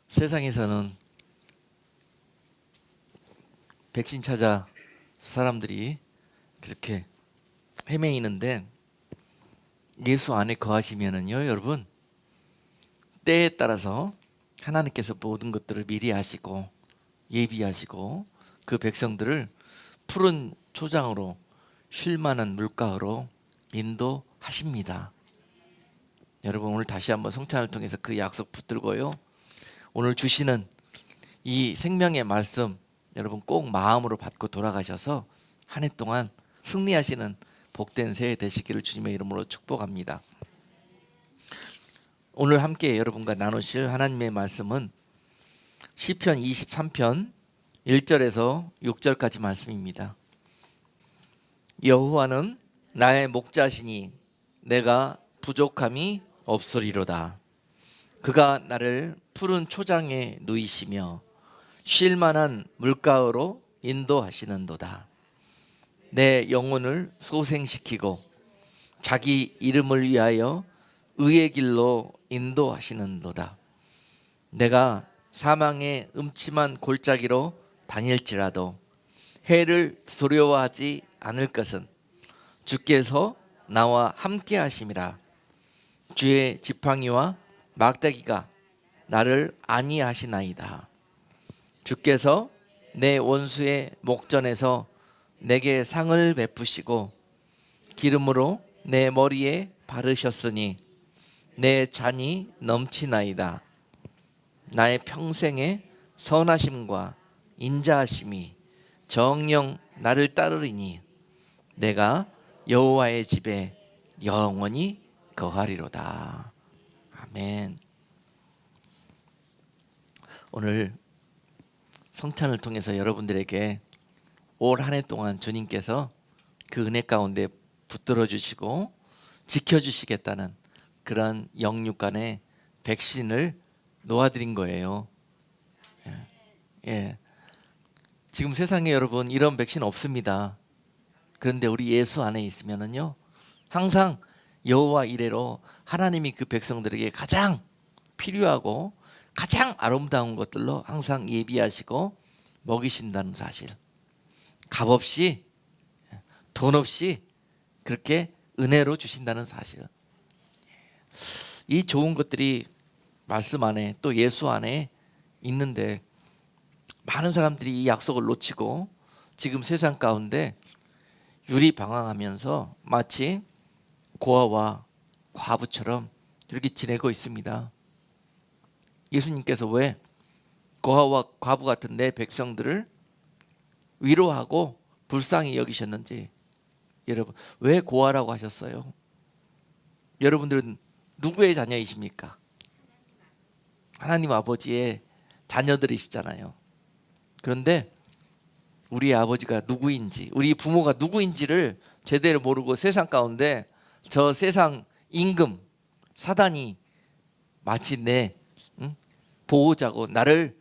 세상에서는 백신 찾아 사람들이 그렇게 헤매이는데 예수 안에 거하시면은요, 여러분, 때에 따라서 하나님께서 모든 것들을 미리 하시고 예비하시고 그 백성들을 푸른 초장으로 쉴만한 물가로 인도하십니다. 여러분, 오늘 다시 한번 성찬을 통해서 그 약속 붙들고요, 오늘 주시는 이 생명의 말씀 여러분 꼭 마음으로 받고 돌아가셔서 한 해 동안 승리하시는 복된 새해 되시기를 주님의 이름으로 축복합니다. 오늘 함께 여러분과 나누실 하나님의 말씀은 시편 23편 1절에서 6절까지 말씀입니다. 여호와는 나의 목자시니 내가 부족함이 없으리로다. 그가 나를 푸른 초장에 누이시며 쉴 만한 물가로 인도하시는도다. 내 영혼을 소생시키고 자기 이름을 위하여 의의 길로 인도하시는도다. 내가 사망의 음침한 골짜기로 다닐지라도 해를 두려워하지 않을 것은 주께서 나와 함께 하심이라. 주의 지팡이와 막대기가 나를 안위하시나이다. 주께서 내 원수의 목전에서 내게 상을 베푸시고 기름으로 내 머리에 바르셨으니 내 잔이 넘치나이다. 나의 평생의 선하심과 인자하심이 정녕 나를 따르리니 내가 여호와의 집에 영원히 거하리로다. 아멘. 오늘 성찬을 통해서 여러분들에게 올 한 해 동안 주님께서 그 은혜 가운데 붙들어 주시고 지켜주시겠다는 그런 영육간의 백신을 놓아드린 거예요. 예. 지금 세상에 여러분 이런 백신 없습니다. 그런데 우리 예수 안에 있으면은요, 항상 여호와 이레로 하나님이 그 백성들에게 가장 필요하고 가장 아름다운 것들로 항상 예비하시고 먹이신다는 사실, 값없이 돈 없이 그렇게 은혜로 주신다는 사실, 이 좋은 것들이 말씀 안에 또 예수 안에 있는데 많은 사람들이 이 약속을 놓치고 지금 세상 가운데 유리방황하면서 마치 고아와 과부처럼 이렇게 지내고 있습니다. 예수님께서 왜 고아와 과부 같은 내 백성들을 위로하고 불쌍히 여기셨는지, 여러분 왜 고아라고 하셨어요? 여러분들은 누구의 자녀이십니까? 하나님 아버지의 자녀들이시잖아요. 그런데 우리 아버지가 누구인지, 우리 부모가 누구인지를 제대로 모르고 세상 가운데 저 세상 임금 사단이 마치 내 보호자고 나를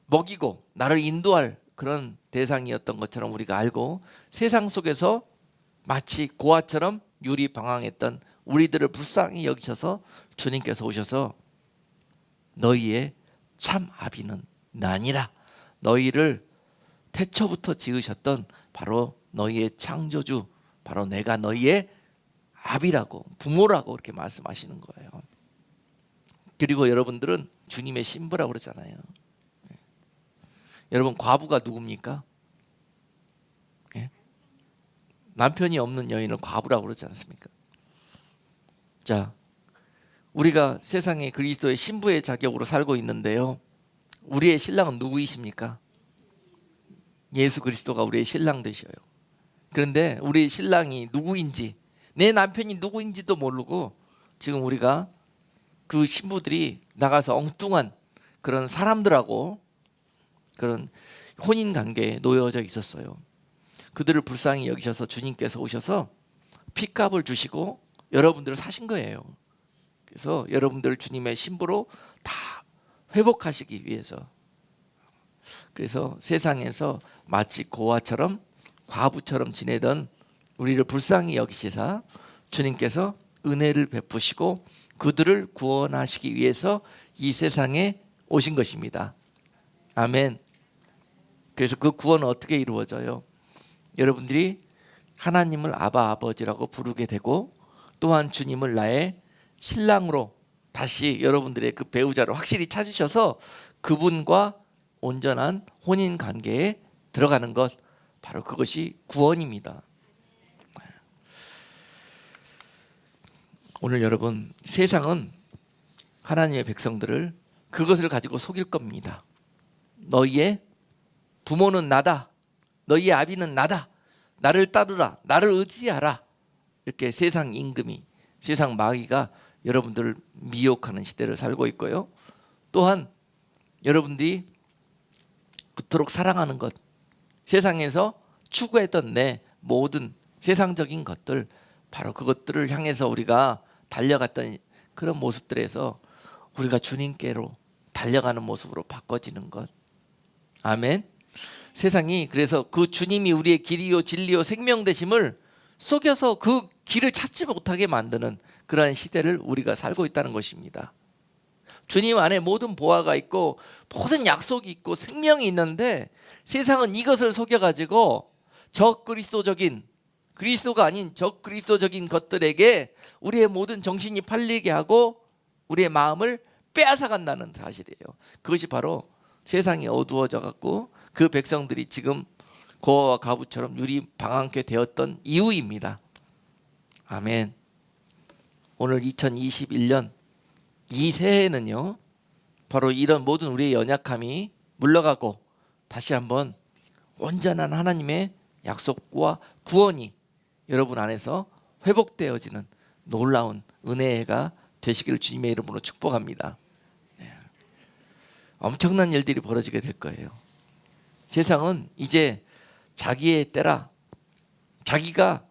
먹이고 나를 인도할 그런 대상이었던 것처럼 우리가 알고, 세상 속에서 마치 고아처럼 유리방황했던 우리들을 불쌍히 여기셔서 주님께서 오셔서 너희의 참 아비는 나니라, 너희를 태초부터 지으셨던 바로 너희의 창조주, 바로 내가 너희의 아비라고, 부모라고 이렇게 말씀하시는 거예요. 그리고 여러분들은 주님의 신부라고 그러잖아요. 여러분 과부가 누굽니까? 남편이 없는 여인은 과부라고 그러지 않습니까? 자, 우리가 세상에 그리스도의 신부의 자격으로 살고 있는데요, 우리의 신랑은 누구이십니까? 예수 그리스도가 우리의 신랑 되셔요. 그런데 우리 신랑이 누구인지, 내 남편이 누구인지도 모르고 지금 우리가 그 신부들이 나가서 엉뚱한 그런 사람들하고 그런 혼인관계에 놓여져 있었어요. 그들을 불쌍히 여기셔서 주님께서 오셔서 핏값을 주시고 여러분들을 사신 거예요. 그래서 여러분들을 주님의 신부로 다 회복하시기 위해서, 그래서 세상에서 마치 고아처럼 과부처럼 지내던 우리를 불쌍히 여기시사 주님께서 은혜를 베푸시고 그들을 구원하시기 위해서 이 세상에 오신 것입니다. 아멘. 그래서 그 구원은 어떻게 이루어져요? 여러분들이 하나님을 아바 아버지라고 부르게 되고 또한 주님을 나의 신랑으로 다시 여러분들의 그 배우자를 확실히 찾으셔서 그분과 온전한 혼인 관계에 들어가는 것, 바로 그것이 구원입니다. 오늘 여러분, 세상은 하나님의 백성들을 그것을 가지고 속일 겁니다. 너희의 부모는 나다, 너희의 아비는 나다, 나를 따르라, 나를 의지하라, 이렇게 세상 임금이, 세상 마귀가 여러분들을 미혹하는 시대를 살고 있고요. 또한 여러분들이 그토록 사랑하는 것, 세상에서 추구했던 내 모든 세상적인 것들, 바로 그것들을 향해서 우리가 달려갔던 그런 모습들에서 우리가 주님께로 달려가는 모습으로 바꿔지는 것. 아멘. 세상이 그래서 그 주님이 우리의 길이요 진리요 생명 되심을 속여서 그 길을 찾지 못하게 만드는 그러한 시대를 우리가 살고 있다는 것입니다. 주님 안에 모든 보화가 있고 모든 약속이 있고 생명이 있는데 세상은 이것을 속여가지고 적그리스도적인, 그리스도가 아닌 적그리스도적인 것들에게 우리의 모든 정신이 팔리게 하고 우리의 마음을 빼앗아간다는 사실이에요. 그것이 바로 세상이 어두워져 갖고 그 백성들이 지금 고아와 가부처럼 유리 방황케 되었던 이유입니다. 아멘. 오늘 2021년 이 새해에는요, 바로 이런 모든 우리의 연약함이 물러가고 다시 한번 온전한 하나님의 약속과 구원이 여러분 안에서 회복되어지는 놀라운 은혜가 되시기를 주님의 이름으로 축복합니다. 엄청난 일들이 벌어지게 될 거예요. 세상은 이제 자기의 때라 자기가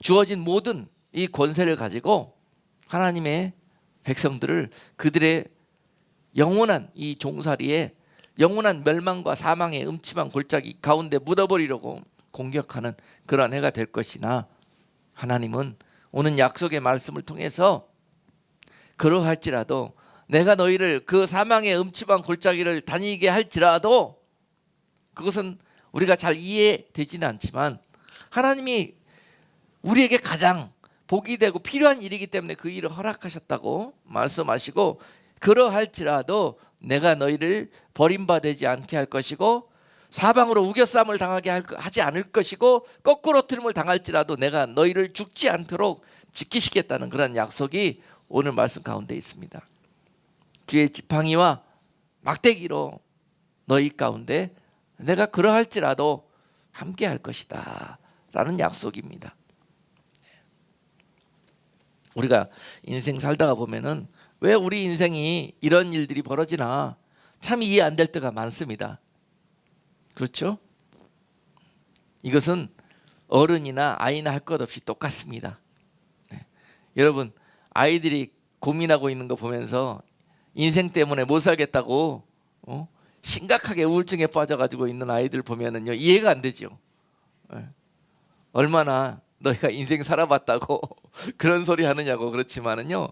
주어진 모든 이 권세를 가지고 하나님의 백성들을 그들의 영원한 이 종살이에 영원한 멸망과 사망의 음침한 골짜기 가운데 묻어버리려고 공격하는 그러한 해가 될 것이나, 하나님은 오는 약속의 말씀을 통해서 그러할지라도 내가 너희를 그 사망의 음침한 골짜기를 다니게 할지라도, 그것은 우리가 잘 이해되지는 않지만 하나님이 우리에게 가장 복이 되고 필요한 일이기 때문에 그 일을 허락하셨다고 말씀하시고, 그러할지라도 내가 너희를 버림받지 않게 할 것이고 사방으로 우겨쌈을 당하게 하지 않을 것이고 거꾸로 틀림을 당할지라도 내가 너희를 죽지 않도록 지키시겠다는 그런 약속이 오늘 말씀 가운데 있습니다. 주의 지팡이와 막대기로 너희 가운데 내가 그러할지라도 함께 할 것이다 라는 약속입니다. 우리가 인생 살다가 보면은 왜 우리 인생이 이런 일들이 벌어지나 참 이해 안 될 때가 많습니다. 그렇죠? 이것은 어른이나 아이나 할 것 없이 똑같습니다. 네. 여러분, 아이들이 고민하고 있는 거 보면서 인생 때문에 못 살겠다고 심각하게 우울증에 빠져가지고 있는 아이들 보면은요, 이해가 안 되죠. 네. 얼마나 너희가 인생 살아봤다고 그런 소리 하느냐고. 그렇지만은요,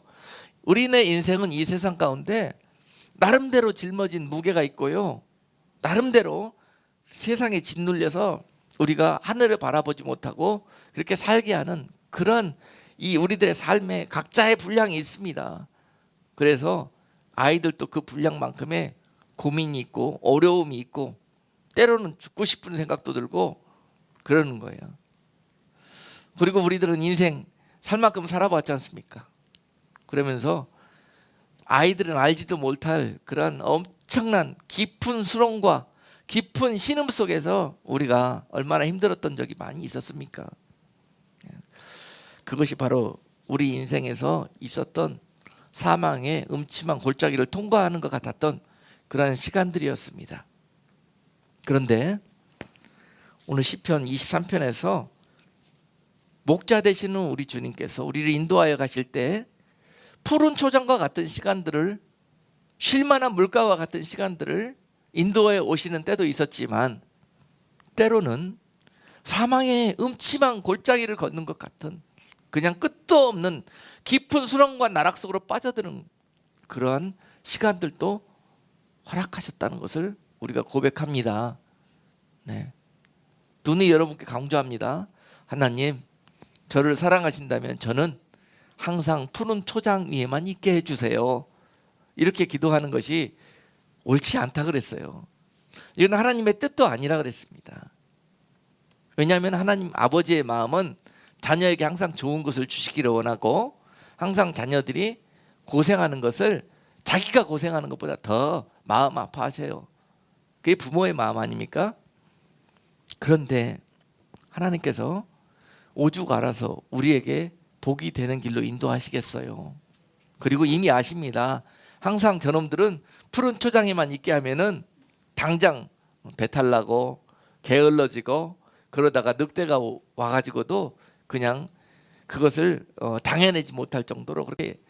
우리네 인생은 이 세상 가운데 나름대로 짊어진 무게가 있고요, 나름대로 세상에 짓눌려서 우리가 하늘을 바라보지 못하고 그렇게 살게 하는 그런 이 우리들의 삶에 각자의 분량이 있습니다. 그래서 아이들도 그 분량만큼의 고민이 있고 어려움이 있고 때로는 죽고 싶은 생각도 들고 그러는 거예요. 그리고 우리들은 인생 살 만큼 살아봤지 않습니까? 그러면서 아이들은 알지도 못할 그런 엄청난 깊은 수렁과 깊은 신음 속에서 우리가 얼마나 힘들었던 적이 많이 있었습니까? 그것이 바로 우리 인생에서 있었던 사망의 음침한 골짜기를 통과하는 것 같았던 그런 시간들이었습니다. 그런데 오늘 시편 23편에서 목자 되시는 우리 주님께서 우리를 인도하여 가실 때 푸른 초장과 같은 시간들을, 쉴만한 물가와 같은 시간들을 인도해 오시는 때도 있었지만 때로는 사망의 음침한 골짜기를 걷는 것 같은 그냥 끝도 없는 깊은 수렁과 나락 속으로 빠져드는 그러한 시간들도 허락하셨다는 것을 우리가 고백합니다. 네. 눈이 여러분께 강조합니다. 하나님, 저를 사랑하신다면 저는 항상 푸른 초장 위에만 있게 해주세요. 이렇게 기도하는 것이 옳지 않다 그랬어요. 이건 하나님의 뜻도 아니라 그랬습니다. 왜냐하면 하나님 아버지의 마음은 자녀에게 항상 좋은 것을 주시기를 원하고, 항상 자녀들이 고생하는 것을 자기가 고생하는 것보다 더 마음 아파하세요. 그게 부모의 마음 아닙니까? 그런데 하나님께서 오죽 알아서 우리에게 복이 되는 길로 인도하시겠어요. 그리고 이미 아십니다. 항상 저놈들은 푸른 초장에만 있게 하면은 당장 배탈 나고 게을러지고, 그러다가 늑대가 와가지고도 그냥 그것을 당해내지 못할 정도로 그렇게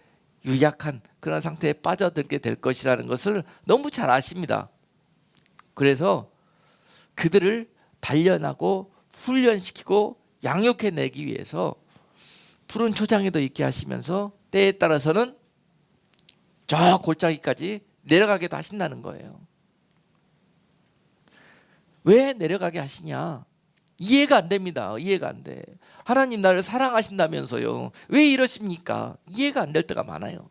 유약한 그런 상태에 빠져들게 될 것이라는 것을 너무 잘 아십니다. 그래서 그들을 단련하고 훈련시키고 양육해내기 위해서 푸른 초장에도 있게 하시면서 때에 따라서는 저 골짜기까지 내려가게도 하신다는 거예요. 왜 내려가게 하시냐? 이해가 안 됩니다. 이해가 안 돼. 하나님 나를 사랑하신다면서요. 왜 이러십니까? 이해가 안 될 때가 많아요.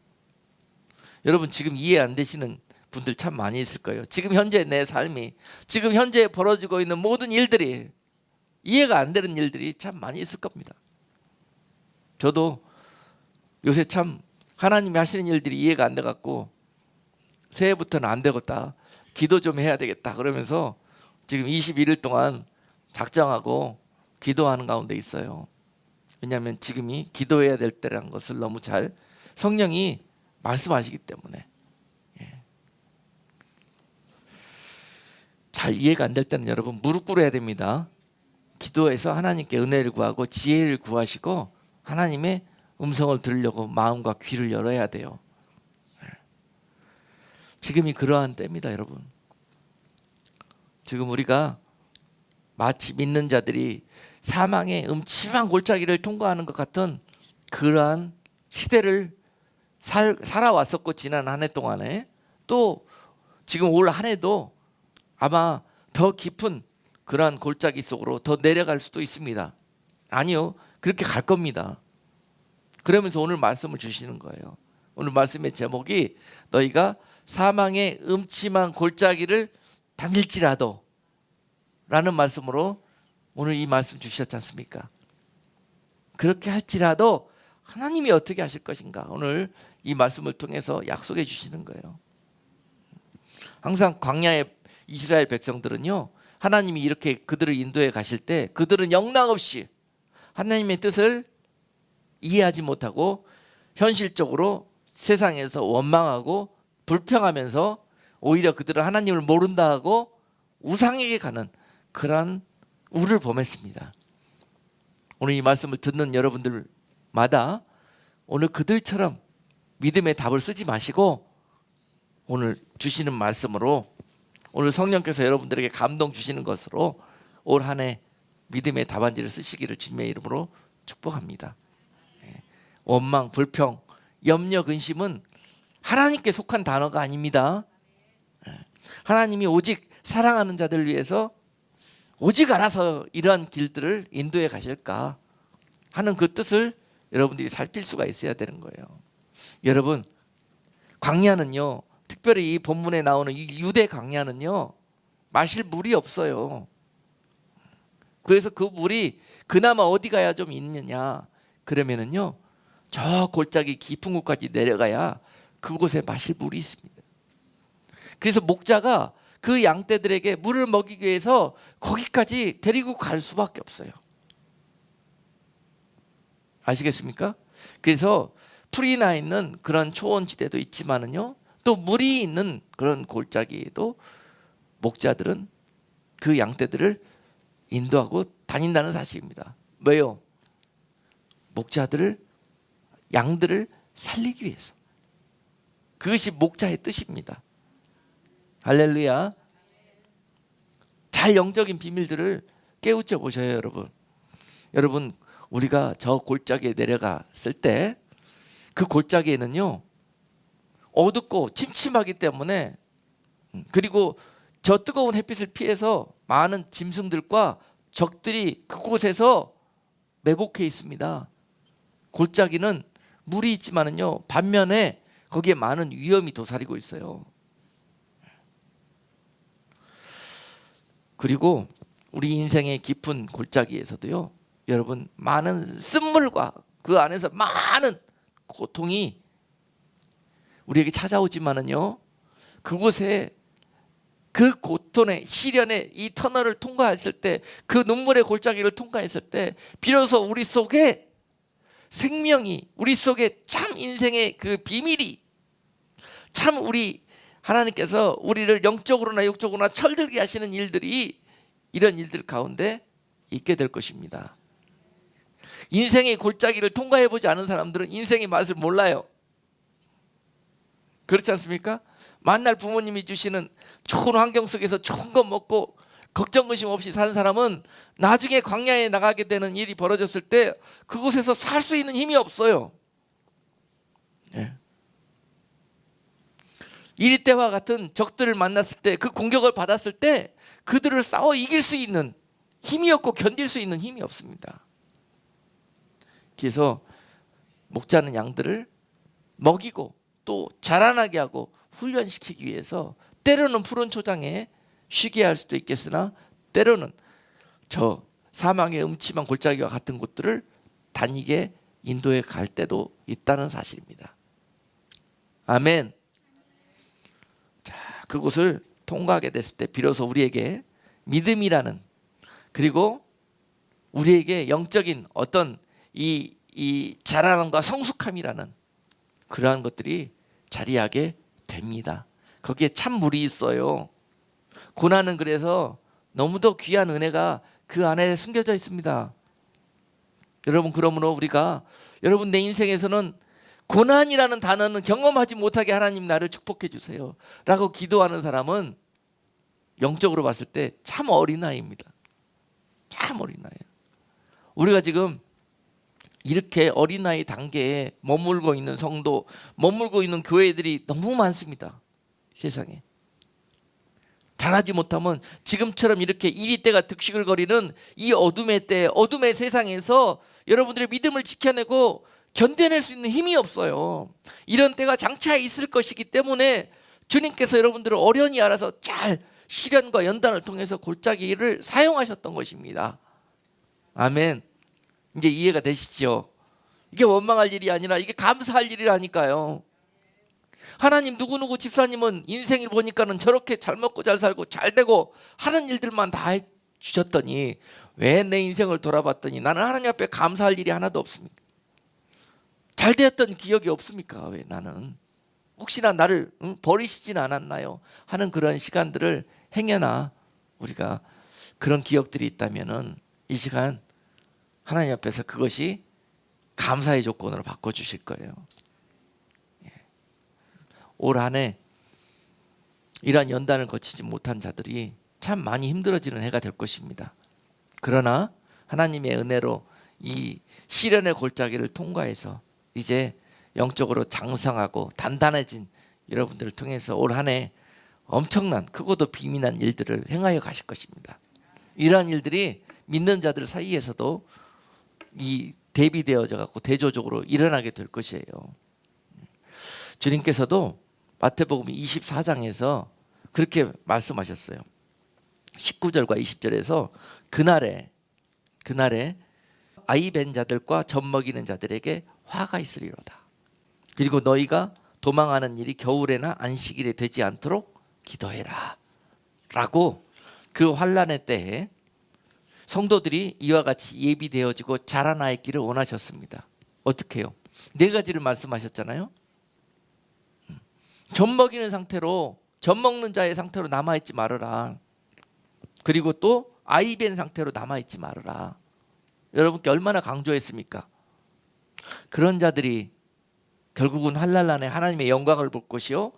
여러분, 지금 이해 안 되시는 분들 참 많이 있을 거예요. 지금 현재 내 삶이, 지금 현재 벌어지고 있는 모든 일들이, 이해가 안 되는 일들이 참 많이 있을 겁니다. 저도 요새 참 하나님이 하시는 일들이 이해가 안 돼갖고 새해부터는 안 되겠다, 기도 좀 해야 되겠다 그러면서 지금 21일 동안 작정하고 기도하는 가운데 있어요. 왜냐하면 지금이 기도해야 될 때라는 것을 너무 잘 성령이 말씀하시기 때문에. 잘 이해가 안 될 때는 여러분 무릎 꿇어야 됩니다. 기도해서 하나님께 은혜를 구하고 지혜를 구하시고 하나님의 음성을 들으려고 마음과 귀를 열어야 돼요. 지금이 그러한 때입니다, 여러분. 지금 우리가 마치 믿는 자들이 사망의 음침한 골짜기를 통과하는 것 같은 그러한 시대를 살아왔었고, 지난 한 해 동안에 또 지금 올 한 해도 아마 더 깊은 그러한 골짜기 속으로 더 내려갈 수도 있습니다. 아니요, 그렇게 갈 겁니다. 그러면서 오늘 말씀을 주시는 거예요. 오늘 말씀의 제목이 너희가 사망의 음침한 골짜기를 다닐지라도 라는 말씀으로 오늘 이 말씀 주셨지 않습니까? 그렇게 할지라도 하나님이 어떻게 하실 것인가, 오늘 이 말씀을 통해서 약속해 주시는 거예요. 항상 광야의 이스라엘 백성들은요, 하나님이 이렇게 그들을 인도해 가실 때 그들은 영락없이 하나님의 뜻을 이해하지 못하고 현실적으로 세상에서 원망하고 불평하면서 오히려 그들은 하나님을 모른다 하고 우상에게 가는 그러한 우를 범했습니다. 오늘 이 말씀을 듣는 여러분들마다 오늘 그들처럼 믿음의 답을 쓰지 마시고 오늘 주시는 말씀으로, 오늘 성령께서 여러분들에게 감동 주시는 것으로 올 한 해 믿음의 답안지를 쓰시기를 주님의 이름으로 축복합니다. 원망, 불평, 염려, 근심은 하나님께 속한 단어가 아닙니다. 하나님이 오직 사랑하는 자들을 위해서 오직 알아서 이러한 길들을 인도해 가실까 하는 그 뜻을 여러분들이 살필 수가 있어야 되는 거예요. 여러분, 광야는요, 특별히 이 본문에 나오는 이 유대 광야는요, 마실 물이 없어요. 그래서 그 물이 그나마 어디 가야 좀 있느냐 그러면은요, 저 골짜기 깊은 곳까지 내려가야 그곳에 마실 물이 있습니다. 그래서 목자가 그 양떼들에게 물을 먹이기 위해서 거기까지 데리고 갈 수밖에 없어요. 아시겠습니까? 그래서 풀이 나 있는 그런 초원지대도 있지만은요, 또 물이 있는 그런 골짜기에도 목자들은 그 양떼들을 인도하고 다닌다는 사실입니다. 왜요? 목자들을, 양들을 살리기 위해서. 그것이 목자의 뜻입니다. 할렐루야. 잘 영적인 비밀들을 깨우쳐 보셔요, 여러분. 여러분, 우리가 저 골짜기에 내려갔을 때 그 골짜기에는요, 어둡고 침침하기 때문에 그리고 저 뜨거운 햇빛을 피해서 많은 짐승들과 적들이 그곳에서 매복해 있습니다. 골짜기는 물이 있지만은요, 반면에 거기에 많은 위험이 도사리고 있어요. 그리고 우리 인생의 깊은 골짜기에서도요, 여러분, 많은 쓴물과 그 안에서 많은 고통이 우리에게 찾아오지만은요, 그곳에 그 고통의 시련의 이 터널을 통과했을 때, 그 눈물의 골짜기를 통과했을 때 비로소 우리 속에 생명이, 우리 속에 참 인생의 그 비밀이, 참 우리 하나님께서 우리를 영적으로나 육적으로나 철들게 하시는 일들이, 이런 일들 가운데 있게 될 것입니다. 인생의 골짜기를 통과해보지 않은 사람들은 인생의 맛을 몰라요. 그렇지 않습니까? 만날 부모님이 주시는 좋은 환경 속에서 좋은 거 먹고 걱정 근심 없이 사는 사람은 나중에 광야에 나가게 되는 일이 벌어졌을 때 그곳에서 살 수 있는 힘이 없어요. 예. 이리 때와 같은 적들을 만났을 때, 그 공격을 받았을 때 그들을 싸워 이길 수 있는 힘이 없고 견딜 수 있는 힘이 없습니다. 그래서 목자는 양들을 먹이고 또 자라나게 하고 훈련시키기 위해서 때로는 푸른 초장에 쉬게 할 수도 있겠으나 때로는 저 사망의 음침한 골짜기와 같은 곳들을 다니게 인도해 갈 때도 있다는 사실입니다. 아멘. 자, 그곳을 통과하게 됐을 때 비로소 우리에게 믿음이라는, 그리고 우리에게 영적인 어떤 이 자라남과 성숙함이라는 그러한 것들이 자리하게 됩니다. 거기에 참 물이 있어요. 고난은 그래서 너무도 귀한 은혜가 그 안에 숨겨져 있습니다. 여러분, 그러므로 우리가, 여러분, 내 인생에서는 고난이라는 단어는 경험하지 못하게 하나님 나를 축복해 주세요 라고 기도하는 사람은 영적으로 봤을 때 참 어린아이입니다. 참 어린아이예요. 우리가 지금 이렇게 어린아이 단계에 머물고 있는 성도, 머물고 있는 교회들이 너무 많습니다. 세상에. 잘하지 못하면 지금처럼 이렇게 이리때가 득식을 거리는 이 어둠의 때, 어둠의 세상에서 여러분들의 믿음을 지켜내고 견뎌낼 수 있는 힘이 없어요. 이런 때가 장차 있을 것이기 때문에 주님께서 여러분들을 어련히 알아서 잘 시련과 연단을 통해서 골짜기를 사용하셨던 것입니다. 아멘. 이제 이해가 되시죠? 이게 원망할 일이 아니라 이게 감사할 일이라니까요. 하나님, 누구누구 집사님은 인생을 보니까는 저렇게 잘 먹고 잘 살고 잘 되고 하는 일들만 다 해주셨더니 왜 내 인생을 돌아봤더니 나는 하나님 앞에 감사할 일이 하나도 없습니까? 잘 되었던 기억이 없습니까? 왜 나는 혹시나 나를 버리시진 않았나요? 하는 그런 시간들을 행여나 우리가 그런 기억들이 있다면은 이 시간 하나님 앞에서 그것이 감사의 조건으로 바꿔주실 거예요. 올 한 해 이러한 연단을 거치지 못한 자들이 참 많이 힘들어지는 해가 될 것입니다. 그러나 하나님의 은혜로 이 시련의 골짜기를 통과해서 이제 영적으로 장성하고 단단해진 여러분들을 통해서 올 한 해 엄청난 크고도 비밀한 일들을 행하여 가실 것입니다. 이러한 일들이 믿는 자들 사이에서도 이 대비되어져 갖고 대조적으로 일어나게 될 것이에요. 주님께서도 마태복음 24장에서 그렇게 말씀하셨어요. 19절과 20절에서 그날에 아이 벤 자들과 젖 먹이는 자들에게 화가 있으리로다. 그리고 너희가 도망하는 일이 겨울에나 안식일에 되지 않도록 기도해라 라고 그 환난의 때에 성도들이 이와 같이 예비되어지고 자라나 있기를 원하셨습니다. 어떻게 해요? 네 가지를 말씀하셨잖아요. 젖 먹이는 상태로, 젖 먹는 자의 상태로 남아있지 말아라. 그리고 또 아이 벤 상태로 남아있지 말아라. 여러분께 얼마나 강조했습니까? 그런 자들이 결국은 환난 안에 하나님의 영광을 볼 것이요,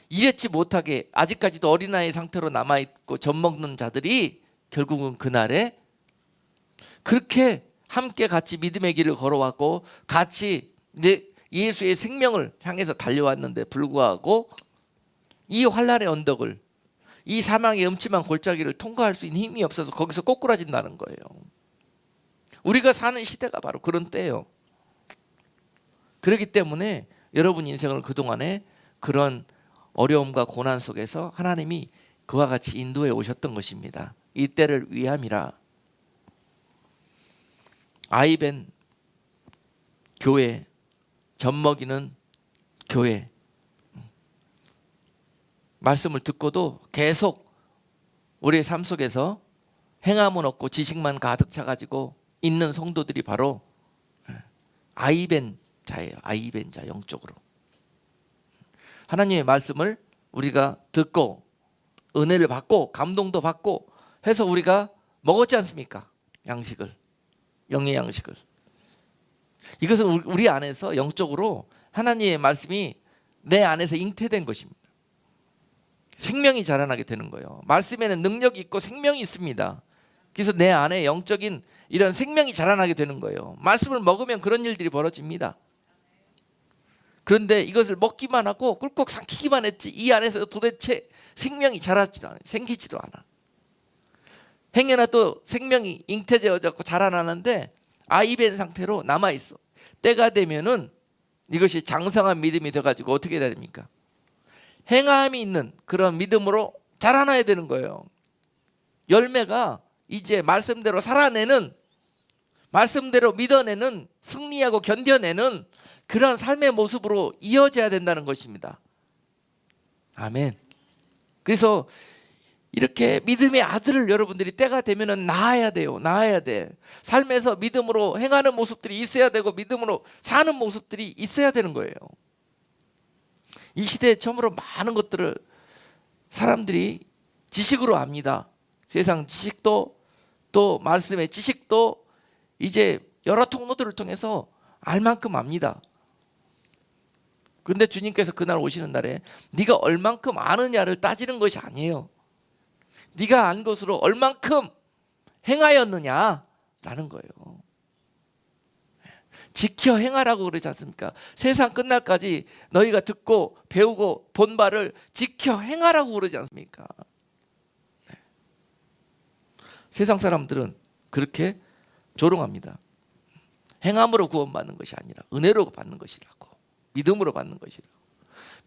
이랬지 못하게 아직까지도 어린아이 상태로 남아있고 젖 먹는 자들이 결국은 그날에 그렇게 함께 같이 믿음의 길을 걸어왔고 같이 예수의 생명을 향해서 달려왔는데 불구하고 이 환난의 언덕을 이 사망의 음침한 골짜기를 통과할 수 있는 힘이 없어서 거기서 꼬꾸라진다는 거예요. 우리가 사는 시대가 바로 그런 때예요. 그렇기 때문에 여러분 인생을 그동안에 그런 어려움과 고난 속에서 하나님이 그와 같이 인도해 오셨던 것입니다. 이 때를 위함이라. 아이벤 교회, 젖먹이는 교회. 말씀을 듣고도 계속 우리의 삶 속에서 행함은 없고 지식만 가득 차가지고 있는 성도들이 바로 아이벤 자예요. 아이벤 자, 영적으로. 하나님의 말씀을 우리가 듣고 은혜를 받고 감동도 받고 해서 우리가 먹었지 않습니까? 양식을, 영의 양식을. 이것은 우리 안에서 영적으로 하나님의 말씀이 내 안에서 잉태된 것입니다. 생명이 자라나게 되는 거예요. 말씀에는 능력이 있고 생명이 있습니다. 그래서 내 안에 영적인 이런 생명이 자라나게 되는 거예요. 말씀을 먹으면 그런 일들이 벌어집니다. 그런데 이것을 먹기만 하고 꿀꺽 삼키기만 했지 이 안에서 도대체 생명이 자라지도 않아요. 생기지도 않아. 행여나 또 생명이 잉태되어졌고 자라나는데 아이벤 상태로 남아있어. 때가 되면은 이것이 장성한 믿음이 돼가지고 어떻게 해야 됩니까? 행함이 있는 그런 믿음으로 자라나야 되는 거예요. 열매가 이제 말씀대로 살아내는, 말씀대로 믿어내는, 승리하고 견뎌내는 그런 삶의 모습으로 이어져야 된다는 것입니다. 아멘. 그래서 이렇게 믿음의 아들을 여러분들이 때가 되면은 낳아야 돼요. 낳아야 돼. 삶에서 믿음으로 행하는 모습들이 있어야 되고 믿음으로 사는 모습들이 있어야 되는 거예요. 이 시대에 처음으로 많은 것들을 사람들이 지식으로 압니다. 세상 지식도 또 말씀의 지식도 이제 여러 통로들을 통해서 알 만큼 압니다. 그런데 주님께서 그날 오시는 날에 네가 얼만큼 아느냐를 따지는 것이 아니에요. 네가 안 것으로 얼만큼 행하였느냐라는 거예요. 지켜 행하라고 그러지 않습니까? 세상 끝날까지 너희가 듣고 배우고 본 바를 지켜 행하라고 그러지 않습니까? 세상 사람들은 그렇게 조롱합니다. 행함으로 구원받는 것이 아니라 은혜로 받는 것이라고, 믿음으로 받는 것이라고.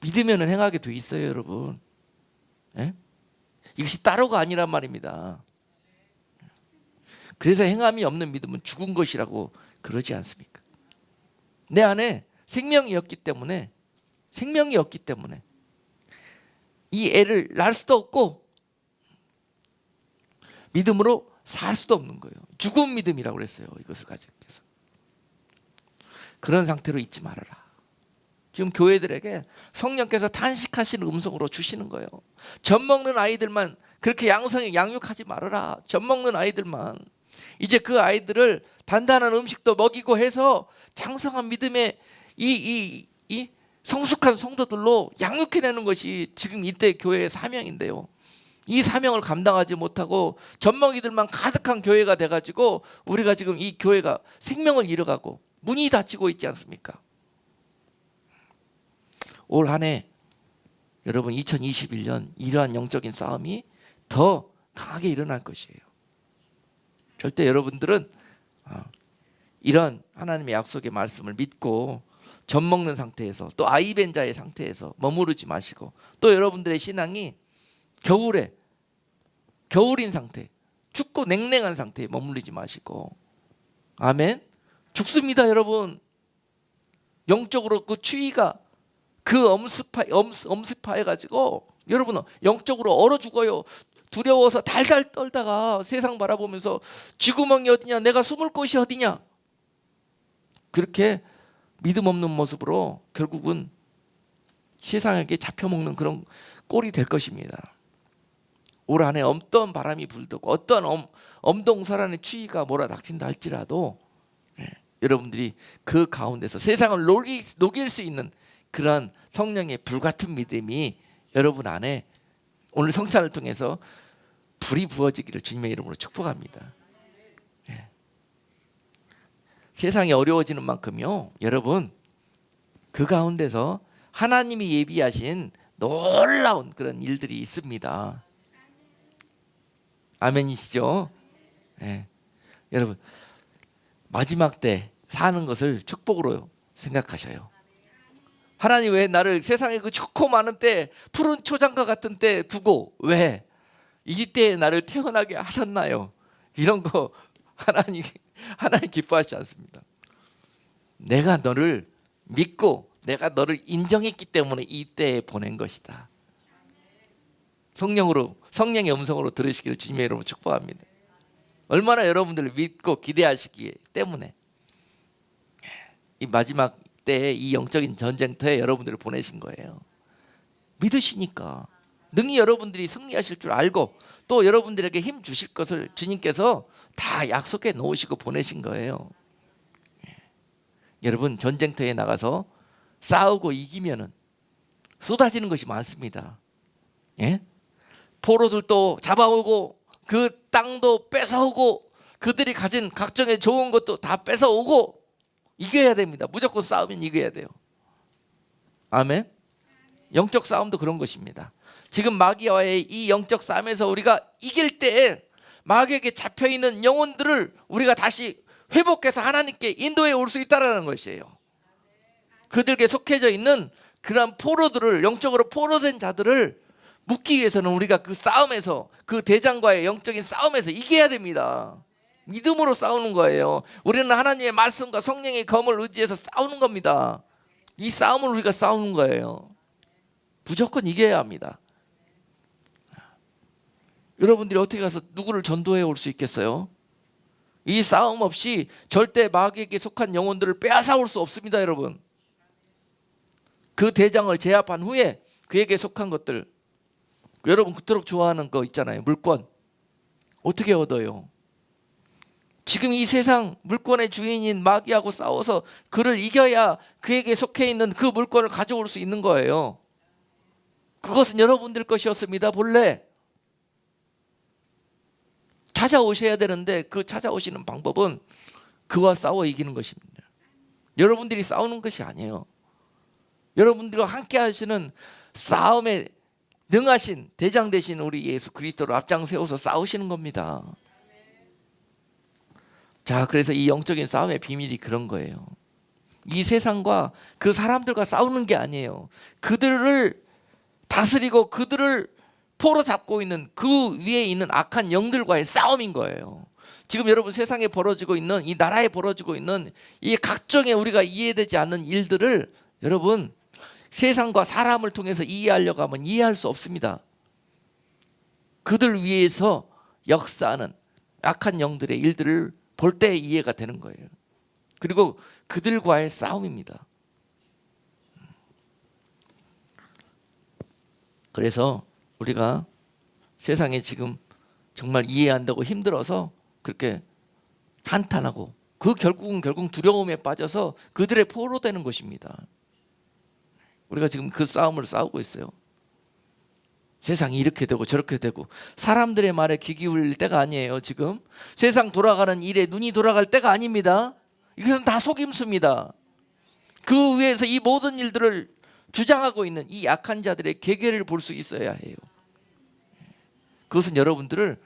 믿으면 행하게 돼 있어요, 여러분. 예? 이것이 따로가 아니란 말입니다. 그래서 행함이 없는 믿음은 죽은 것이라고 그러지 않습니까? 내 안에 생명이 없기 때문에 이 애를 낳을 수도 없고 믿음으로 살 수도 없는 거예요. 죽은 믿음이라고 그랬어요. 이것을 가지고 그런 상태로 있지 말아라. 지금 교회들에게 성령께서 탄식하시는 음성으로 주시는 거예요. 젖 먹는 아이들만 그렇게 양육하지 말아라. 젖 먹는 아이들만. 이제 그 아이들을 단단한 음식도 먹이고 해서 장성한 믿음의 이 성숙한 성도들로 양육해내는 것이 지금 이때 교회의 사명인데요. 이 사명을 감당하지 못하고 젖먹이들만 가득한 교회가 돼가지고 우리가 지금 이 교회가 생명을 잃어가고 문이 닫히고 있지 않습니까? 올 한 해 여러분 2021년 이러한 영적인 싸움이 더 강하게 일어날 것이에요. 절대 여러분들은 이런 하나님의 약속의 말씀을 믿고 젖먹는 상태에서 또 아이벤자의 상태에서 머무르지 마시고 또 여러분들의 신앙이 겨울인 상태, 춥고 냉랭한 상태에 머무르지 마시고 아멘. 죽습니다 여러분. 영적으로 그 추위가 그 엄습해가지고 여러분 영적으로 얼어 죽어요. 두려워서 달달 떨다가 세상 바라보면서 쥐구멍이 어디냐, 내가 숨을 곳이 어디냐, 그렇게 믿음 없는 모습으로 결국은 세상에게 잡혀먹는 그런 꼴이 될 것입니다. 올 한 해 어떤 바람이 불고 어떤 엄동설한의 추위가 몰아닥친다 할지라도 여러분들이 그 가운데서 세상을 녹일 수 있는 그런 성령의 불같은 믿음이 여러분 안에 오늘 성찬을 통해서 불이 부어지기를 주님의 이름으로 축복합니다. 세상이 어려워지는 만큼요, 여러분 그 가운데서 하나님이 예비하신 놀라운 그런 일들이 있습니다. 아멘이시죠? 예. 여러분 마지막 때 사는 것을 축복으로 생각하셔요. 하나님 왜 나를 세상에 그 좋고 많은 때 푸른 초장과 같은 때 두고 왜 이때에 나를 태어나게 하셨나요? 이런 거 하나님 기뻐하지 않습니다. 내가 너를 믿고 내가 너를 인정했기 때문에 이때에 보낸 것이다. 성령의 음성으로 들으시기를 주님의 이름으로 축복합니다. 얼마나 여러분들을 믿고 기대하시기 때문에 이 마지막 때에 이 영적인 전쟁터에 여러분들을 보내신 거예요. 믿으시니까 능히 여러분들이 승리하실 줄 알고 또 여러분들에게 힘 주실 것을 주님께서 다 약속해 놓으시고 보내신 거예요. 여러분 전쟁터에 나가서 싸우고 이기면은 쏟아지는 것이 많습니다. 예? 포로들도 잡아오고 그 땅도 뺏어오고 그들이 가진 각종의 좋은 것도 다 뺏어오고 이겨야 됩니다. 무조건 싸우면 이겨야 돼요. 아멘. 영적 싸움도 그런 것입니다. 지금 마귀와의 이 영적 싸움에서 우리가 이길 때 마귀에게 잡혀있는 영혼들을 우리가 다시 회복해서 하나님께 인도해 올 수 있다는 것이에요. 그들에게 속해져 있는 그런 포로들을, 영적으로 포로된 자들을 묶기 위해서는 우리가 그 싸움에서, 그 대장과의 영적인 싸움에서 이겨야 됩니다. 믿음으로 싸우는 거예요. 우리는 하나님의 말씀과 성령의 검을 의지해서 싸우는 겁니다. 이 싸움을 우리가 싸우는 거예요. 무조건 이겨야 합니다. 여러분들이 어떻게 가서 누구를 전도해 올 수 있겠어요? 이 싸움 없이 절대 마귀에게 속한 영혼들을 빼앗아 올 수 없습니다. 여러분, 그 대장을 제압한 후에 그에게 속한 것들, 여러분 그토록 좋아하는 거 있잖아요. 물권 어떻게 얻어요? 지금 이 세상 물권의 주인인 마귀하고 싸워서 그를 이겨야 그에게 속해 있는 그 물권을 가져올 수 있는 거예요. 그것은 여러분들 것이었습니다. 본래 찾아오셔야 되는데 그 찾아오시는 방법은 그와 싸워 이기는 것입니다. 여러분들이 싸우는 것이 아니에요. 여러분들과 함께 하시는 싸움에 능하신 대장 되신 우리 예수 그리스도를 앞장 세워서 싸우시는 겁니다. 자, 그래서 이 영적인 싸움의 비밀이 그런 거예요. 이 세상과 그 사람들과 싸우는 게 아니에요. 그들을 다스리고 그들을 포로 잡고 있는 그 위에 있는 악한 영들과의 싸움인 거예요. 지금 여러분 세상에 벌어지고 있는, 이 나라에 벌어지고 있는 이 각종의 우리가 이해되지 않는 일들을 여러분 세상과 사람을 통해서 이해하려고 하면 이해할 수 없습니다. 그들 위해서 역사하는 악한 영들의 일들을 볼 때 이해가 되는 거예요. 그리고 그들과의 싸움입니다. 그래서 우리가 세상에 지금 정말 이해한다고 힘들어서 그렇게 한탄하고 그 결국 두려움에 빠져서 그들의 포로 되는 것입니다. 우리가 지금 그 싸움을 싸우고 있어요. 세상이 이렇게 되고 저렇게 되고 사람들의 말에 귀 기울일 때가 아니에요. 지금 세상 돌아가는 일에 눈이 돌아갈 때가 아닙니다. 이것은 다 속임수입니다. 그 위에서 이 모든 일들을 주장하고 있는 이 약한 자들의 계계를 볼 수 있어야 해요. 그것은 여러분들을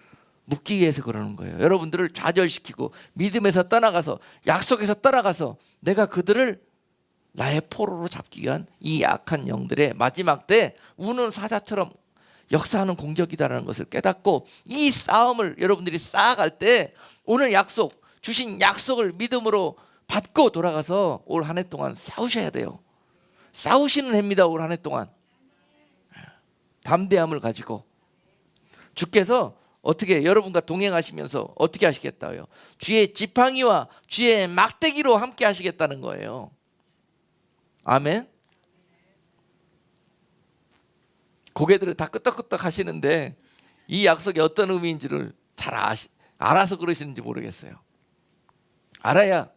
묶기 위해서 그러는 거예요. 여러분들을 좌절시키고 믿음에서 떠나가서 약속에서 떠나가서 내가 그들을 나의 포로로 잡기 위한 이 악한 영들의 마지막 때 우는 사자처럼 역사하는 공격이다라는 것을 깨닫고 이 싸움을 여러분들이 쌓아갈 때 오늘 약속, 주신 약속을 믿음으로 받고 돌아가서 올 한 해 동안 싸우셔야 돼요. 싸우시는 해입니다. 올 한 해 동안 담대함을 가지고 주께서 어떻게 여러분과 동행하시면서 어떻게 하시겠다요? 주의 지팡이와 주의 막대기로 함께 하시겠다는 거예요. 아멘. 고개들은 다 끄덕끄덕 하시는데 이 약속이 어떤 의미인지를 잘 알아서 그러시는지 모르겠어요. 알아야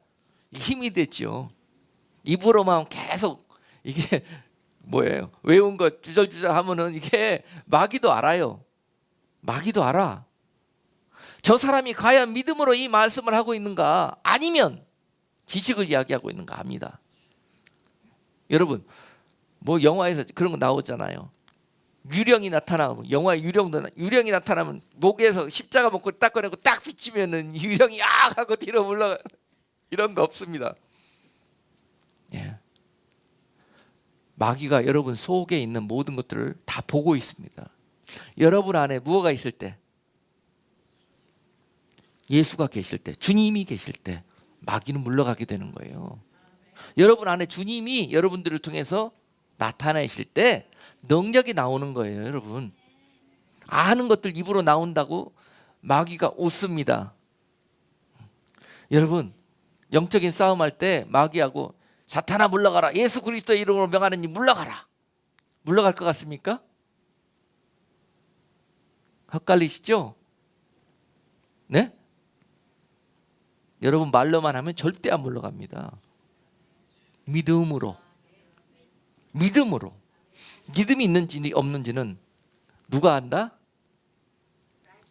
힘이 됐죠. 입으로만 계속 이게 뭐예요? 외운 거 주절주절 하면은 이게 마귀도 알아요. 마귀도 알아. 저 사람이 과연 믿음으로 이 말씀을 하고 있는가 아니면 지식을 이야기하고 있는가 합니다. 여러분 뭐 영화에서 그런 거 나오잖아요. 유령이 나타나면, 영화에 유령이 나타나면 목에서 십자가 목걸이 딱 꺼내고 딱 비치면은 유령이 악 하고 뒤로 물러가. 이런 거 없습니다. 예. 마귀가 여러분 속에 있는 모든 것들을 다 보고 있습니다. 여러분 안에 무엇가 있을 때, 예수가 계실 때, 주님이 계실 때 마귀는 물러가게 되는 거예요. 여러분 안에 주님이 여러분들을 통해서 나타내실 때 능력이 나오는 거예요. 여러분 아는 것들 입으로 나온다고 마귀가 웃습니다. 여러분 영적인 싸움할 때 마귀하고 사탄아 물러가라, 예수 그리스도의 이름으로 명하느니 물러가라, 물러갈 것 같습니까? 헷갈리시죠? 네? 여러분 말로만 하면 절대 안 물러갑니다. 믿음으로. 믿음이 있는지 없는지는 누가 안다?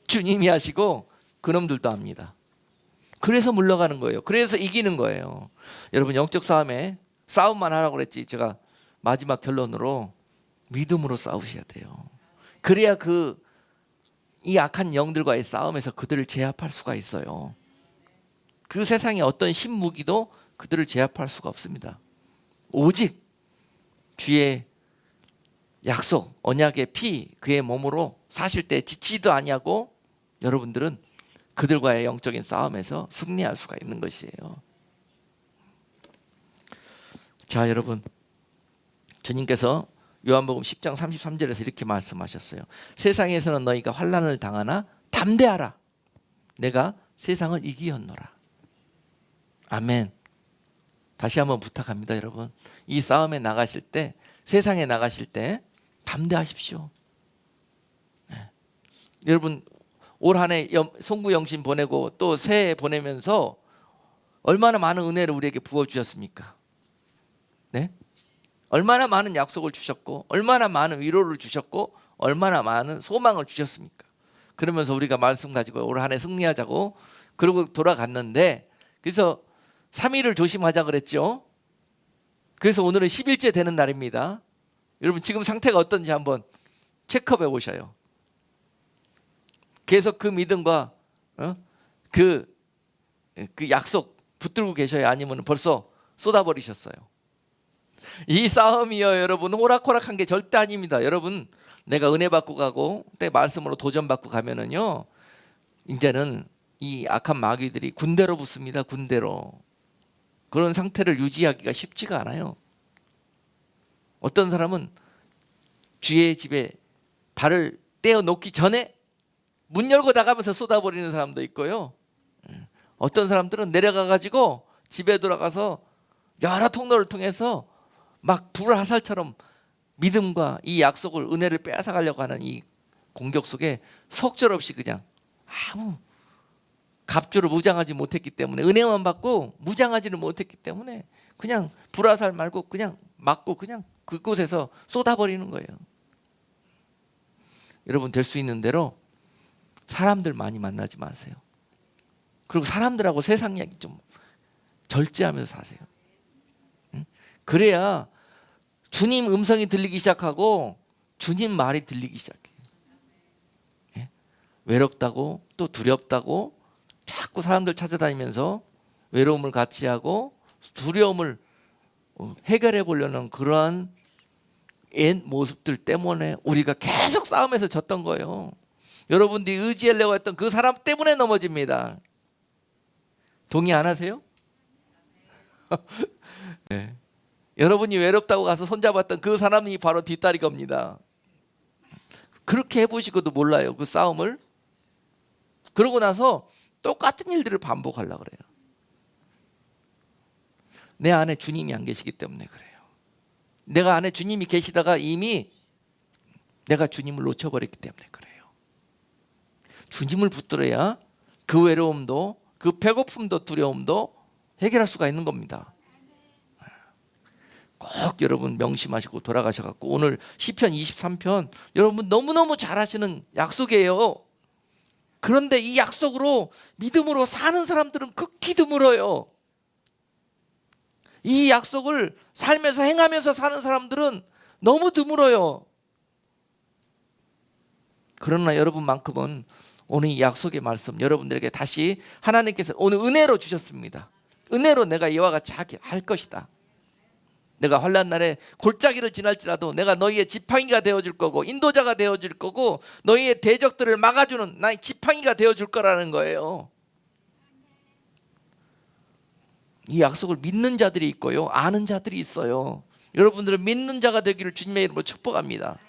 주님이 하시고 그놈들도 압니다. 그래서 물러가는 거예요. 그래서 이기는 거예요. 여러분 영적 싸움에 싸움만 하라고 그랬지, 제가 마지막 결론으로 믿음으로 싸우셔야 돼요. 그래야 이 악한 영들과의 싸움에서 그들을 제압할 수가 있어요. 그 세상의 어떤 신무기도 그들을 제압할 수가 없습니다. 오직 주의 약속, 언약의 피, 그의 몸으로 사실 때 지치지도 아니하고 여러분들은 그들과의 영적인 싸움에서 승리할 수가 있는 것이에요. 자, 여러분 주님께서 요한복음 10장 33절에서 이렇게 말씀하셨어요. 세상에서는 너희가 환난을 당하나 담대하라, 내가 세상을 이기었노라. 아멘. 다시 한번 부탁합니다. 여러분 이 싸움에 나가실 때, 세상에 나가실 때 담대하십시오. 네. 여러분 올 한 해 송구영신 보내고 또 새해 보내면서 얼마나 많은 은혜를 우리에게 부어주셨습니까? 네? 얼마나 많은 약속을 주셨고, 얼마나 많은 위로를 주셨고, 얼마나 많은 소망을 주셨습니까? 그러면서 우리가 말씀 가지고 올 한 해 승리하자고 그러고 돌아갔는데, 그래서 3일을 조심하자 그랬죠. 그래서 오늘은 10일째 되는 날입니다. 여러분 지금 상태가 어떤지 한번 체크해 보셔요. 계속 그 믿음과 그 약속 붙들고 계셔요? 아니면 벌써 쏟아버리셨어요? 이 싸움이요 여러분 호락호락한 게 절대 아닙니다. 여러분 내가 은혜 받고 가고 때 말씀으로 도전 받고 가면은요, 이제는 이 악한 마귀들이 군대로 붙습니다. 군대로. 그런 상태를 유지하기가 쉽지가 않아요. 어떤 사람은 주의 집에 발을 떼어 놓기 전에 문 열고 나가면서 쏟아버리는 사람도 있고요. 어떤 사람들은 내려가 가지고 집에 돌아가서 여러 통로를 통해서 막 불화살처럼 믿음과 이 약속을, 은혜를 빼앗아가려고 하는 이 공격 속에 속절없이 그냥 아무 갑주를 무장하지 못했기 때문에, 은혜만 받고 무장하지를 못했기 때문에 그냥 불화살 말고 그냥 맞고 그냥 그곳에서 쏟아버리는 거예요. 여러분 될 수 있는 대로 사람들 많이 만나지 마세요. 그리고 사람들하고 세상 이야기 좀 절제하면서 사세요. 그래야 주님 음성이 들리기 시작하고 주님 말이 들리기 시작해요. 외롭다고 또 두렵다고 자꾸 사람들 찾아다니면서 외로움을 같이 하고 두려움을 해결해 보려는 그러한 옛 모습들 때문에 우리가 계속 싸움에서 졌던 거예요. 여러분들이 의지하려고 했던 그 사람 때문에 넘어집니다. 동의 안 하세요? 네. 여러분이 외롭다고 가서 손잡았던 그 사람이 바로 뒷다리 겁니다. 그렇게 해보시고도 몰라요, 그 싸움을. 그러고 나서 똑같은 일들을 반복하려고 그래요. 내 안에 주님이 안 계시기 때문에 그래요. 내가 안에 주님이 계시다가 이미 내가 주님을 놓쳐버렸기 때문에 그래요. 주님을 붙들어야 그 외로움도, 그 배고픔도 두려움도 해결할 수가 있는 겁니다. 꼭 여러분 명심하시고 돌아가셔갖고 오늘 시편 23편 여러분 너무너무 잘하시는 약속이에요. 그런데 이 약속으로 믿음으로 사는 사람들은 극히 드물어요. 이 약속을 살면서 행하면서 사는 사람들은 너무 드물어요. 그러나 여러분만큼은 오늘 이 약속의 말씀 여러분들에게 다시 하나님께서 오늘 은혜로 주셨습니다. 은혜로 내가 이와 같이 할 것이다. 내가 환난 날에 골짜기를 지날지라도 내가 너희의 지팡이가 되어줄 거고 인도자가 되어줄 거고 너희의 대적들을 막아주는 나의 지팡이가 되어줄 거라는 거예요. 이 약속을 믿는 자들이 있고요, 아는 자들이 있어요. 여러분들은 믿는 자가 되기를 주님의 이름으로 축복합니다.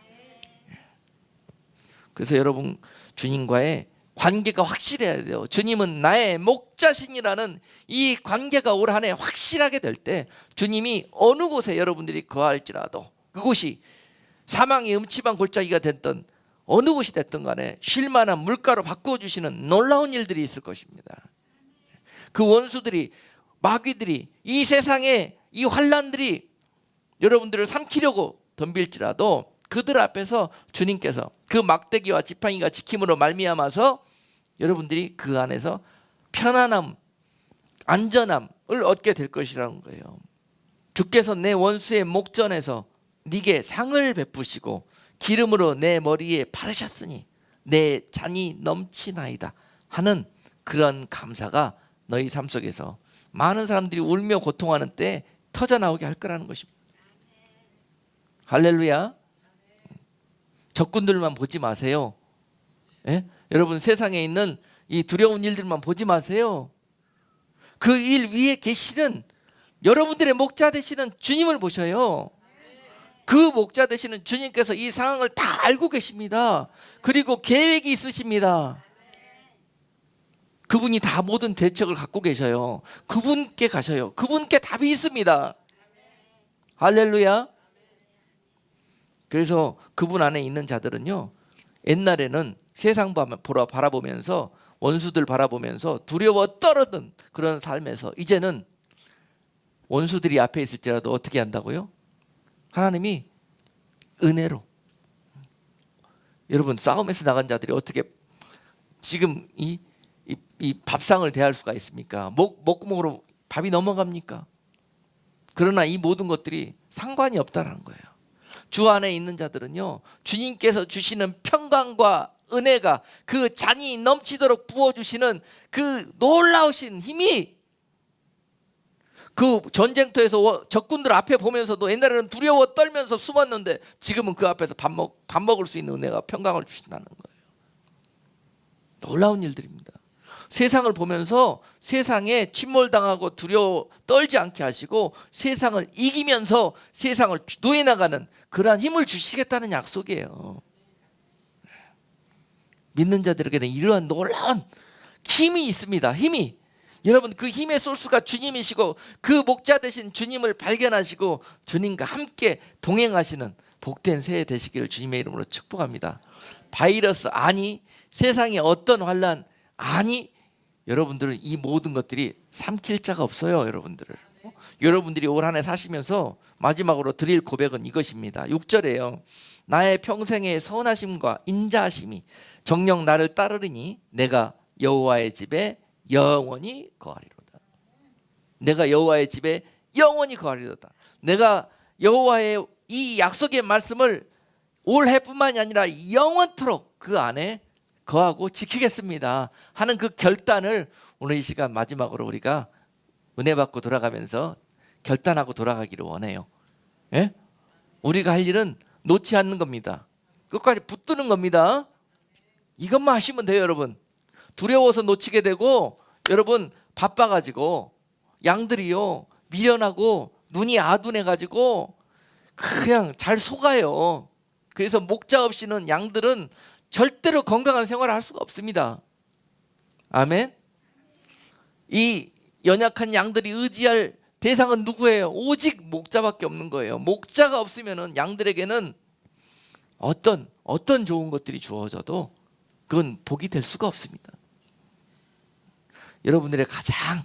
그래서 여러분 주님과의 관계가 확실해야 돼요. 주님은 나의 목자신이라는 이 관계가 올 한 해 확실하게 될 때 주님이 어느 곳에 여러분들이 거할지라도 그곳이 사망의 음침한 골짜기가 됐던 어느 곳이 됐든 간에 쉴만한 물가로 바꿔주시는 놀라운 일들이 있을 것입니다. 그 원수들이, 마귀들이, 이 세상의 이 환난들이 여러분들을 삼키려고 덤빌지라도 그들 앞에서 주님께서 그 막대기와 지팡이가 지킴으로 말미암아서 여러분들이 그 안에서 편안함, 안전함을 얻게 될 것이라는 거예요. 주께서 내 원수의 목전에서 네게 상을 베푸시고 기름으로 내 머리에 바르셨으니 내 잔이 넘치나이다 하는 그런 감사가 너희 삶 속에서 많은 사람들이 울며 고통하는 때 터져나오게 할 거라는 것입니다. 할렐루야. 적군들만 보지 마세요. 예? 여러분 세상에 있는 이 두려운 일들만 보지 마세요. 그 일 위에 계시는 여러분들의 목자 되시는 주님을 보셔요. 그 목자 되시는 주님께서 이 상황을 다 알고 계십니다. 그리고 계획이 있으십니다. 그분이 다 모든 대책을 갖고 계셔요. 그분께 가셔요. 그분께 답이 있습니다. 할렐루야. 그래서 그분 안에 있는 자들은요, 옛날에는 세상 바라보면서 원수들 바라보면서 두려워 떨었던 그런 삶에서 이제는 원수들이 앞에 있을지라도 어떻게 한다고요? 하나님이 은혜로. 여러분 싸움에서 나간 자들이 어떻게 지금 이 밥상을 대할 수가 있습니까? 목구멍으로 밥이 넘어갑니까? 그러나 이 모든 것들이 상관이 없다는 거예요. 주 안에 있는 자들은요, 주님께서 주시는 평강과 은혜가 그 잔이 넘치도록 부어주시는 그 놀라우신 힘이 그 전쟁터에서 적군들 앞에 보면서도 옛날에는 두려워 떨면서 숨었는데 지금은 그 앞에서 밥 먹을 수 있는 은혜가 평강을 주신다는 거예요. 놀라운 일들입니다. 세상을 보면서 세상에 침몰당하고 두려워 떨지 않게 하시고 세상을 이기면서 세상을 주도해 나가는 그러한 힘을 주시겠다는 약속이에요. 믿는 자들에게는 이러한 놀라운 힘이 있습니다. 힘이. 여러분 그 힘의 소스가 주님이시고 그 목자 되신 주님을 발견하시고 주님과 함께 동행하시는 복된 새해 되시기를 주님의 이름으로 축복합니다. 바이러스 아니, 세상에 어떤 환난 아니, 여러분들은 이 모든 것들이 삼킬 자가 없어요. 여러분들이 올 한 해 사시면서 마지막으로 드릴 고백은 이것입니다. 6절에요. 나의 평생의 선하심과 인자하심이 정녕 나를 따르리니 내가 여호와의 집에 영원히 거하리로다. 내가 여호와의 집에 영원히 거하리로다. 내가 여호와의 이 약속의 말씀을 올해뿐만이 아니라 영원토록 그 안에 거하고 지키겠습니다 하는 그 결단을 오늘 이 시간 마지막으로 우리가 은혜 받고 돌아가면서 결단하고 돌아가기를 원해요. 예? 우리가 할 일은 놓지 않는 겁니다. 끝까지 붙드는 겁니다. 이것만 하시면 돼요. 여러분 두려워서 놓치게 되고 여러분 바빠가지고 양들이요 미련하고 눈이 아둔해가지고 그냥 잘 속아요. 그래서 목자 없이는 양들은 절대로 건강한 생활을 할 수가 없습니다. 아멘. 이 연약한 양들이 의지할 대상은 누구예요? 오직 목자밖에 없는 거예요. 목자가 없으면 양들에게는 어떤 좋은 것들이 주어져도 그건 복이 될 수가 없습니다. 여러분들의 가장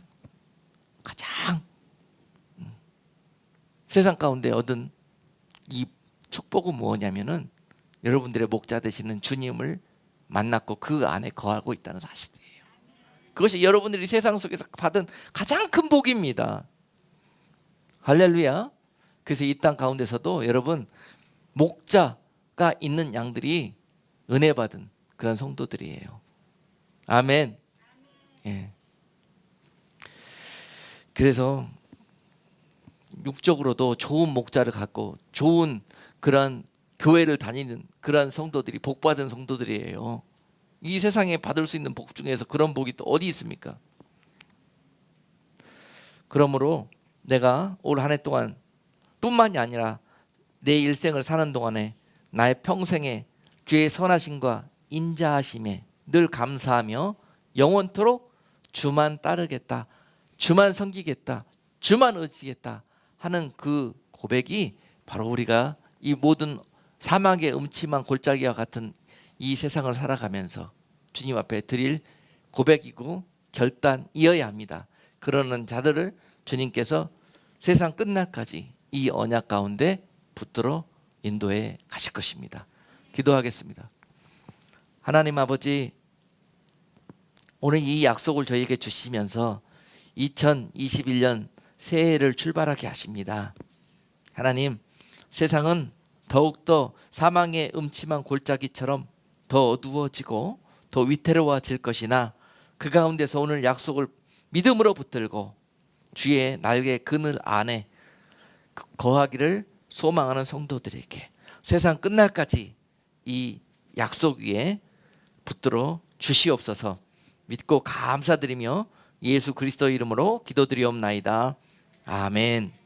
세상 가운데 얻은 이 축복은 뭐냐면은 여러분들의 목자 되시는 주님을 만났고 그 안에 거하고 있다는 사실이에요. 그것이 여러분들이 세상 속에서 받은 가장 큰 복입니다. 할렐루야. 그래서 이 땅 가운데서도 여러분 목자가 있는 양들이 은혜 받은 그런 성도들이에요. 아멘. 예. 그래서 육적으로도 좋은 목자를 갖고 좋은 그런 교회를 다니는 그런 성도들이 복받은 성도들이에요. 이 세상에 받을 수 있는 복 중에서 그런 복이 또 어디 있습니까? 그러므로 내가 올 한 해 동안 뿐만이 아니라 내 일생을 사는 동안에 나의 평생에 주의 선하심과 인자하심에 늘 감사하며 영원토록 주만 따르겠다, 주만 섬기겠다, 주만 의지겠다 하는 그 고백이 바로 우리가 이 모든 사막의 음침한 골짜기와 같은 이 세상을 살아가면서 주님 앞에 드릴 고백이고 결단이어야 합니다. 그러는 자들을 주님께서 세상 끝날까지 이 언약 가운데 붙들어 인도해 가실 것입니다. 기도하겠습니다. 하나님 아버지, 오늘 이 약속을 저희에게 주시면서 2021년 새해를 출발하게 하십니다. 하나님, 세상은 더욱더 사망의 음침한 골짜기처럼 더 어두워지고 더 위태로워질 것이나 그 가운데서 오늘 약속을 믿음으로 붙들고 주의 날개 그늘 안에 거하기를 소망하는 성도들에게 세상 끝날까지 이 약속 위에 붙들어 주시옵소서. 믿고 감사드리며 예수 그리스도 이름으로 기도드리옵나이다. 아멘.